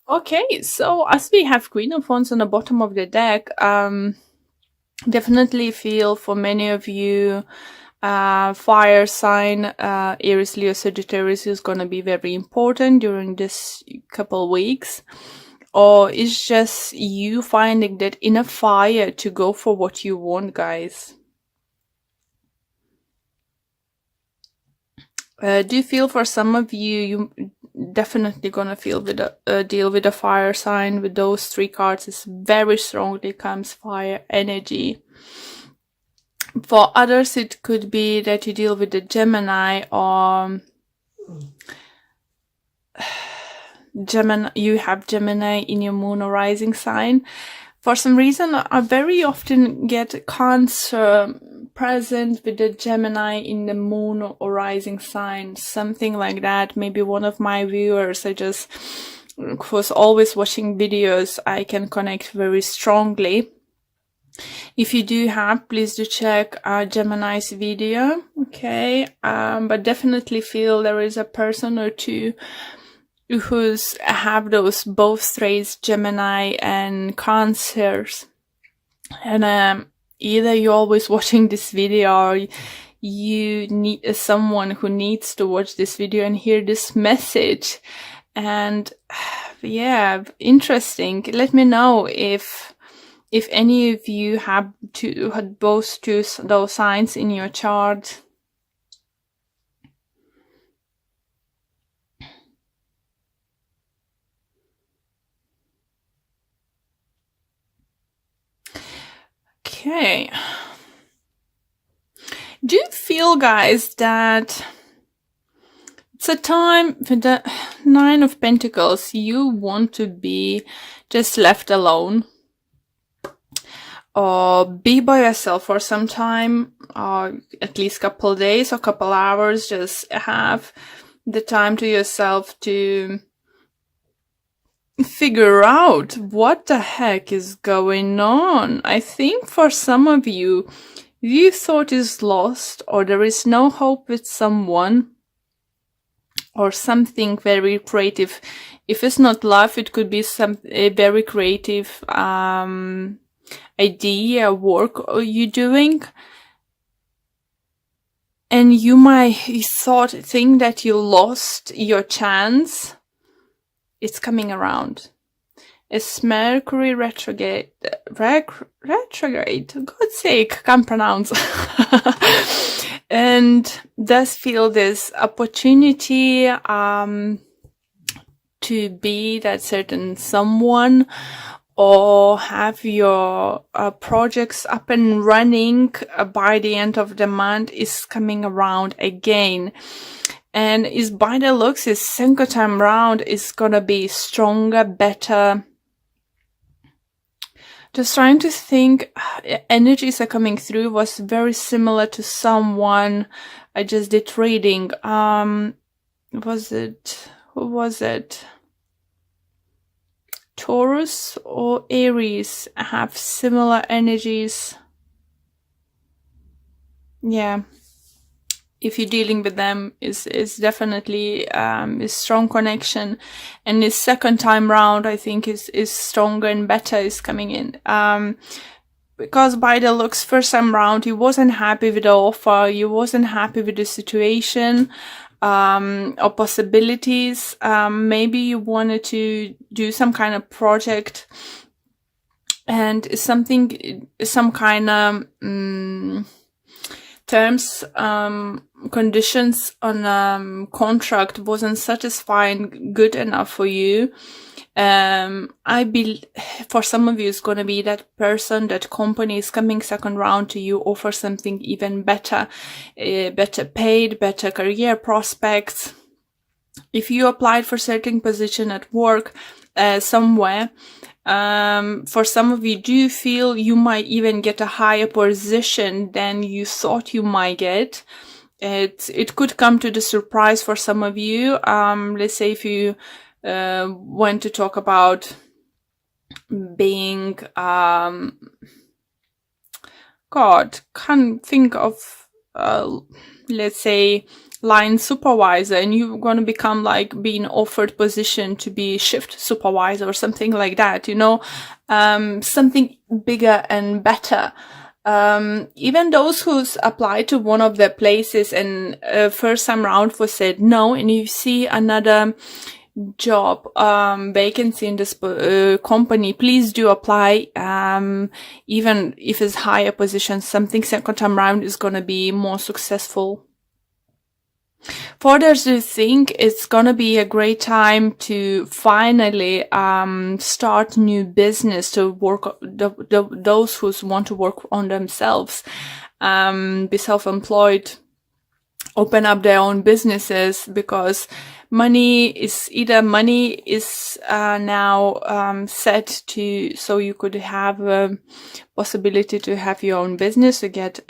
Okay, so as we have Queen of Wands on the bottom of the deck, definitely feel for many of you, fire sign, Aries, Leo, Sagittarius is going to be very important during this couple weeks. Or it's just you finding that inner fire to go for what you want, guys. Do you feel for some of you, you definitely gonna feel with deal with a fire sign with those three cards. It's very strongly comes fire energy. For others, it could be that you deal with the Gemini or Gemini. You have Gemini in your moon or rising sign. For some reason, I very often get Cancer present with the Gemini in the moon or rising sign, something like that. Maybe one of my viewers, I just was always watching videos, I can connect very strongly. If you do have, please do check Gemini's video, okay? But definitely feel there is a person or two who's have those both traits, Gemini and Cancers. And either you're always watching this video or you need someone who needs to watch this video and hear this message. And yeah, interesting. Let me know if any of you have had both those signs in your chart. Okay. Do you feel, guys, that it's a time with the Nine of Pentacles, you want to be just left alone? Or be by yourself for some time, or at least couple of days or couple hours, just have the time to yourself to figure out what the heck is going on. I think for some of you, you thought is lost, or there is no hope with someone, or something very creative. If it's not love, it could be a very creative idea, work you're doing, and you might think that you lost your chance. It's coming around. It's Mercury retrograde. Retrograde. God's sake, can't pronounce. And does feel this opportunity to be that certain someone, or have your projects up and running by the end of the month is coming around again. And is by the looks, his second time round is gonna be stronger, better. Just trying to think, energies are coming through, was very similar to someone I just did reading. Who was it? Taurus or Aries have similar energies. Yeah. If you're dealing with them, is definitely is strong connection, and this second time round I think is stronger and better is coming in, because by the looks, first time round you wasn't happy with the offer, you wasn't happy with the situation or possibilities. Maybe you wanted to do some kind of project, and some kind of terms, conditions on contract wasn't satisfying good enough for you. I believe for some of you it's going to be that person, that company is coming second round to you, offer something even better, better paid, better career prospects. If you applied for certain position at work somewhere, for some of you, do you feel you might even get a higher position than you thought you might get? It could come to the surprise for some of you. Let's say if you want to talk about being, God, can't think of, let's say, line supervisor, and you're going to become like being offered position to be shift supervisor or something like that, you know, something bigger and better. Even those who's applied to one of the places and first time round was said no, and you see another job vacancy in this company, please do apply. Even if it's higher position, something second time round is going to be more successful. For others who think it's going to be a great time to finally start new business, to work, those who want to work on themselves, be self-employed, open up their own businesses, because money is now set to, so you could have a possibility to have your own business, to get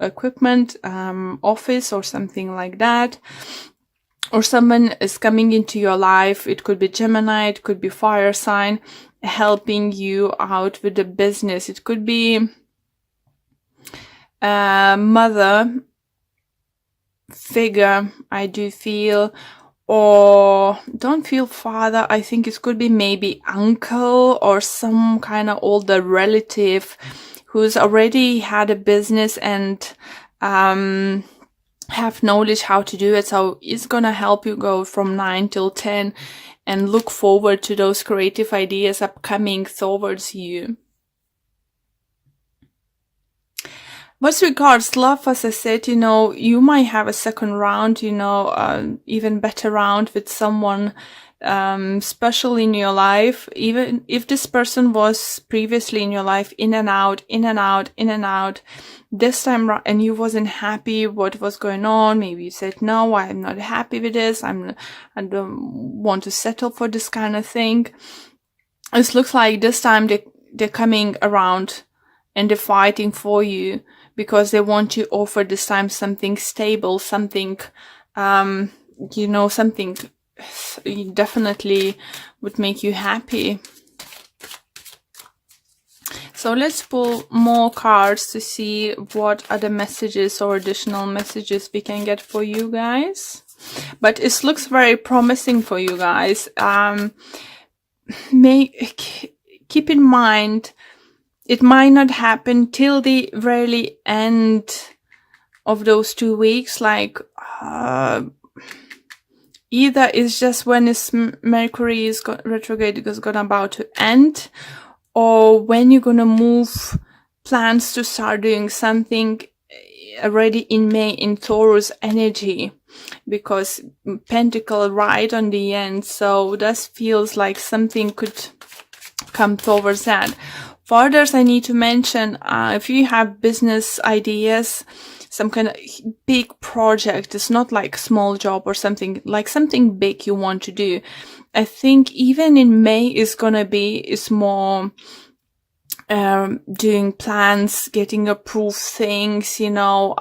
equipment, office or something like that. Or someone is coming into your life, it could be Gemini, it could be fire sign, helping you out with the business. It could be a mother figure, I do feel, or don't feel father. I think it could be maybe uncle or some kind of older relative who's already had a business and have knowledge how to do it. So it's gonna help you go from 9 till 10 and look forward to those creative ideas upcoming towards you. With regards love, as I said, you know, you might have a second round, you know, even better round with someone special in your life. Even if this person was previously in your life, in and out, in and out, in and out, this time and you wasn't happy what was going on. Maybe you said, no, I'm not happy with this. I don't want to settle for this kind of thing. It looks like this time they're coming around and they're fighting for you, because they want to offer this time something stable, something, you know, something definitely would make you happy. So let's pull more cards to see what other messages or additional messages we can get for you guys. But it looks very promising for you guys. Keep in mind, it might not happen till the very end of those 2 weeks. Like, either it's just when Mercury is retrograde is gonna about to end, or when you're gonna move plans to start doing something already in May in Taurus energy, because Pentacle right on the end. So this feels like something could come towards that. For others, I need to mention, if you have business ideas, some kind of big project, it's not like small job or something, like something big you want to do. I think even in May is more, doing plans, getting approved things, you know,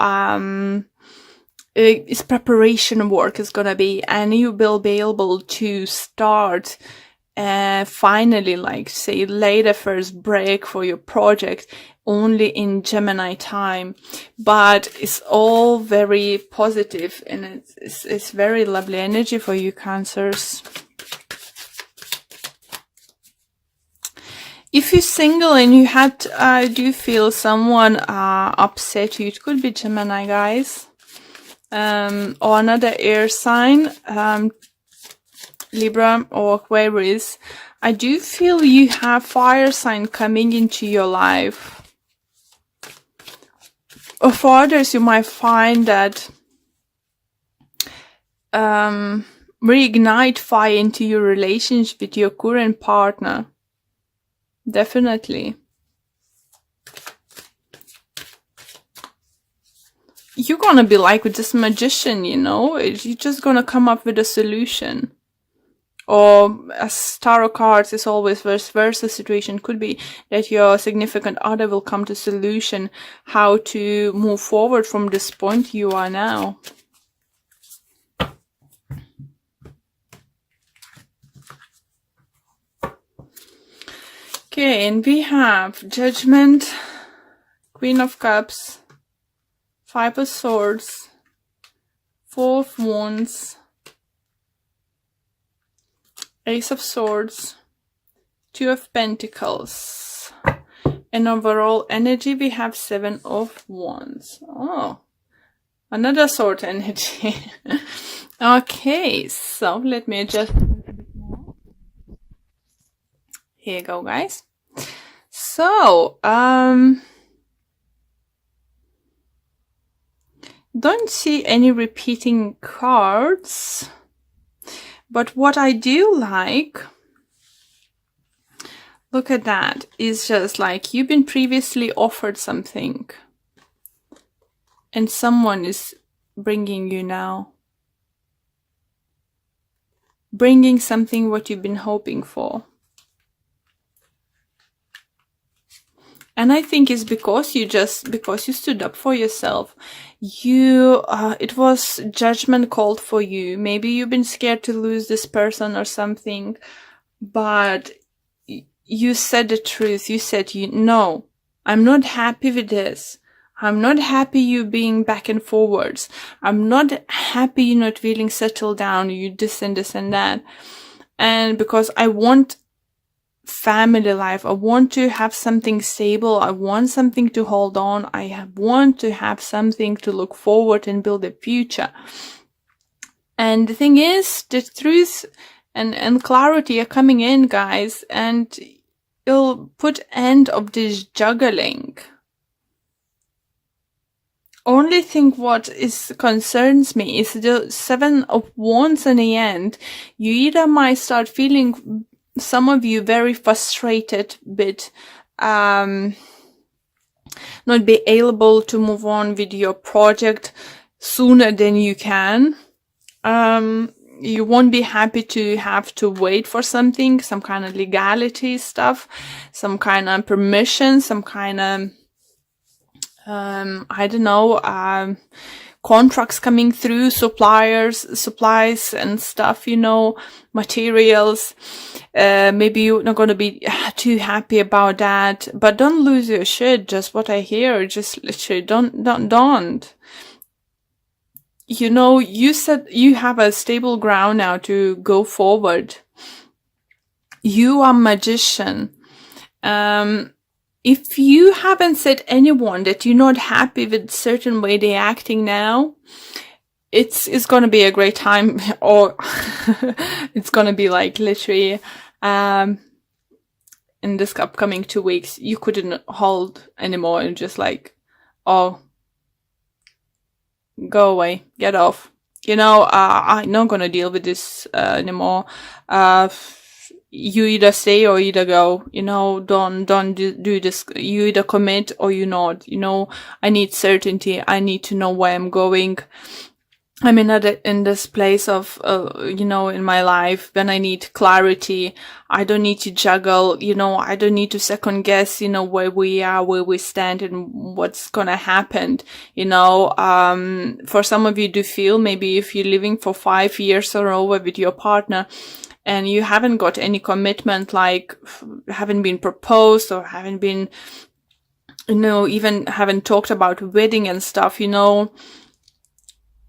it's preparation work is gonna be, and you will be able to start finally, like say, later first break for your project only in Gemini time. But it's all very positive, and it's very lovely energy for you, Cancers. If you're single and you do feel someone upset you, it could be Gemini, guys, or another air sign, Libra or Aquarius. I do feel you have fire sign coming into your life. Or for others, you might find that reignite fire into your relationship with your current partner. Definitely. You're gonna be like with this magician, you know, you're just gonna come up with a solution. Or as tarot cards is always vice versa situation, could be that your significant other will come to solution how to move forward from this point you are now. Okay, and we have Judgment, Queen of Cups, Five of Swords, Four of Wands, Ace of Swords, Two of Pentacles, and overall energy we have Seven of Wands. Oh, another sword energy. Okay, so let me adjust a little bit more. Here you go, guys. So, don't see any repeating cards, but what I do like, look at that, is just like you've been previously offered something and someone is bringing you now. Bringing something what you've been hoping for. And I think it's because you stood up for yourself. It was judgment called for you. Maybe you've been scared to lose this person or something, but you said the truth. You said, no, I'm not happy with this. I'm not happy you being back and forwards. I'm not happy you not feeling settled down. You this and that. And because I want family life, I want to have something stable. I want something to hold on. I want to have something to look forward and build a future. And the thing is, the truth and clarity are coming in, guys, and you'll put end of this juggling. Only thing what concerns me is the Seven of Wands in the end. You either might start feeling, some of you, very frustrated with not be able to move on with your project sooner than you can. You won't be happy to have to wait for something, some kind of legality stuff, some kind of permission, some kind of I don't know, contracts coming through, supplies and stuff, materials. Maybe you're not going to be too happy about that, but don't lose your shit. Just what I hear, just literally don't. You said you have a stable ground now to go forward. You are magician. If you haven't said anyone that you're not happy with certain way they're acting now, it's gonna be a great time, or it's gonna be like literally, in this upcoming 2 weeks, you couldn't hold anymore and just like, oh, go away, get off. I'm not gonna deal with this anymore. You either stay or either go, don't do this. You either commit or you not, I need certainty. I need to know where I'm going. I'm in this place of, in my life when I need clarity. I don't need to juggle, I don't need to second guess, where we are, where we stand and what's gonna happen, for some of you do feel maybe if you're living for 5 years or over with your partner, and you haven't got any commitment, like haven't been proposed or haven't been, even haven't talked about wedding and stuff,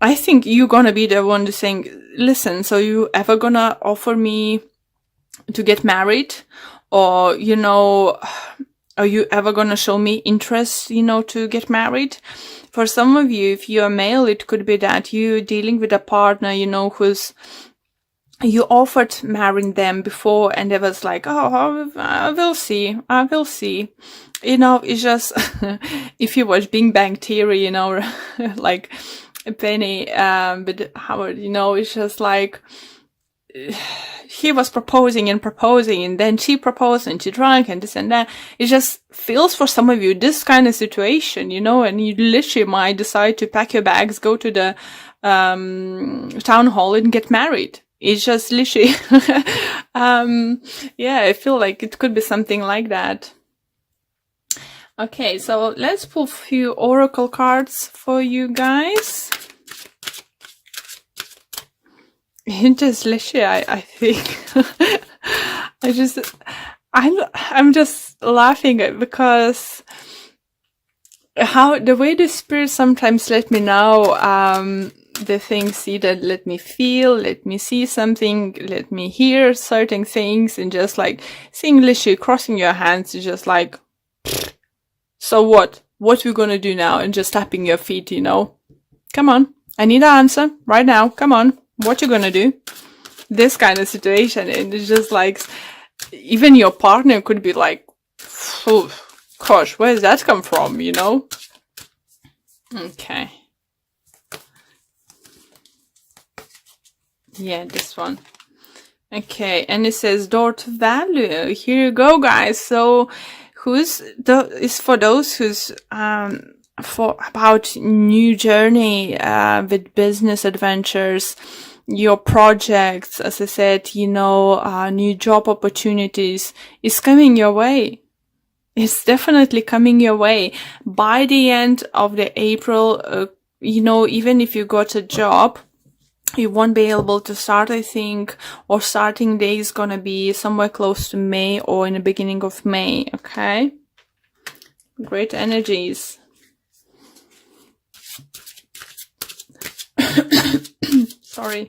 I think you're gonna be the one to saying, listen, so you ever gonna offer me to get married? Or, are you ever gonna show me interest, to get married? For some of you, if you're male, it could be that you're dealing with a partner, you offered marrying them before and they was like, oh, I will see. It's just, if you watch Big Bang Theory, like Penny, with Howard, it's just like, he was proposing and then she proposed and she drank and this and that. It just feels for some of you this kind of situation, and you literally might decide to pack your bags, go to the town hall and get married. It's just literally, I feel like it could be something like that. Okay, so let's pull a few oracle cards for you guys. It just literally, I think, I'm just laughing because how the way the spirit sometimes let me know the things see that let me feel, let me see something, let me hear certain things, and just like seeing literally crossing your hands, just like, so what we gonna do now, and just tapping your feet, you know, come on, I need an answer right now, come on, what you gonna do, this kind of situation. And it's just like, even your partner could be like, oh, gosh, where does that come from, you know? Okay. Yeah, this one. Okay, and it says door to value. Here you go, guys. So, is for those who's for about new journey with business adventures, your projects, as I said, you know, new job opportunities is coming your way. It's definitely coming your way. By the end of the April, you know, even if you got a job, you won't be able to start, I think, or starting day is gonna be somewhere close to May or in the beginning of May, okay? Great energies. Sorry.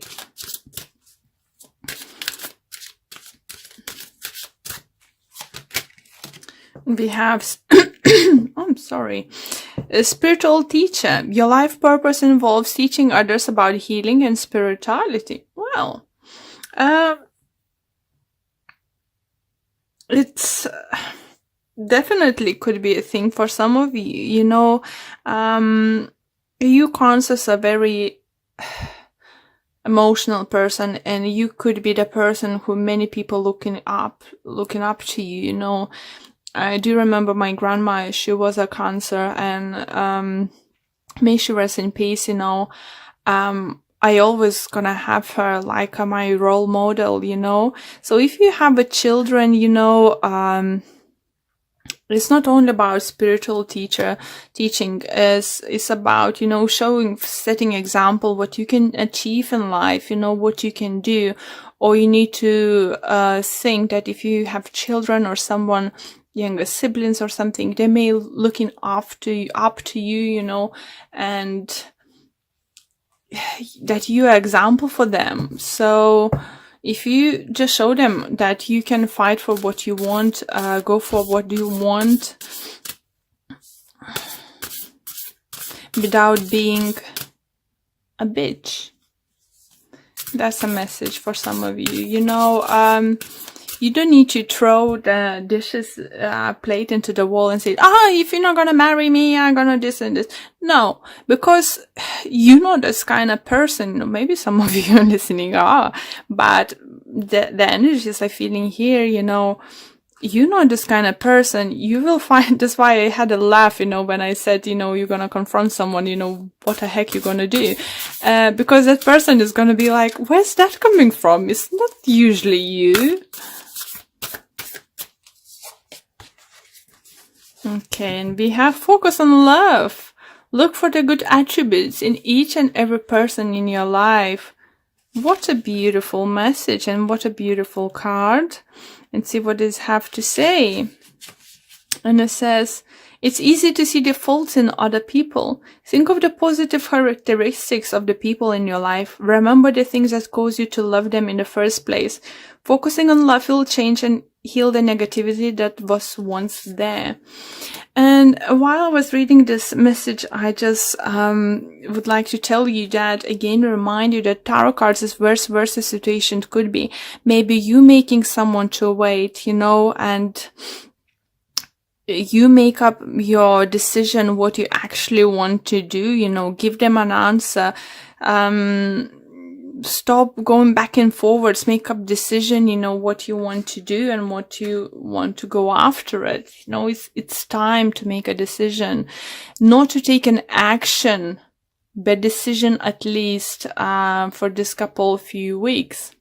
We have, I'm sorry, a spiritual teacher. Your life purpose involves teaching others about healing and spirituality. Well, it's definitely could be a thing for some of you. You know, you conscious a very emotional person, and you could be the person who many people looking up to you, you know. I do remember my grandma, she was a Cancer, and may she rest in peace, you know. I always gonna have her like my role model, you know. So if you have a children, you know, it's not only about spiritual teaching, it's about, you know, setting example, what you can achieve in life, you know, what you can do. Or you need to think that if you have children or someone, younger siblings or something, they may looking up to you, you know, and that you are example for them. So if you just show them that you can fight for what you want, go for what you want without being a bitch. That's a message for some of you. You know, you don't need to throw the dishes plate into the wall and say, if you're not gonna marry me, I'm gonna this and this. No, because you're not this kind of person. Maybe some of you listening are, but the energies I'm feeling here, you know, you're not this kind of person. You will find, that's why I had a laugh, you know, when I said, you know, you're gonna confront someone, you know, what the heck you're gonna do? Because that person is gonna be like, where's that coming from? It's not usually you. Okay, and we have focus on love. Look for the good attributes in each and every person in your life. What a beautiful message and what a beautiful card. And see what it have to say. And it says, it's easy to see the faults in other people. Think of the positive characteristics of the people in your life. Remember the things that cause you to love them in the first place. Focusing on love will change and heal the negativity that was once there. And while I was reading this message, I just would like to tell you that, again, remind you that tarot cards is vice versa situation could be. Maybe you making someone to wait, you know, and you make up your decision what you actually want to do, you know, give them an answer. Stop going back and forwards, make up decision, you know, what you want to do and what you want to go after it. You know, it's time to make a decision, not to take an action, but decision at least, for this few weeks.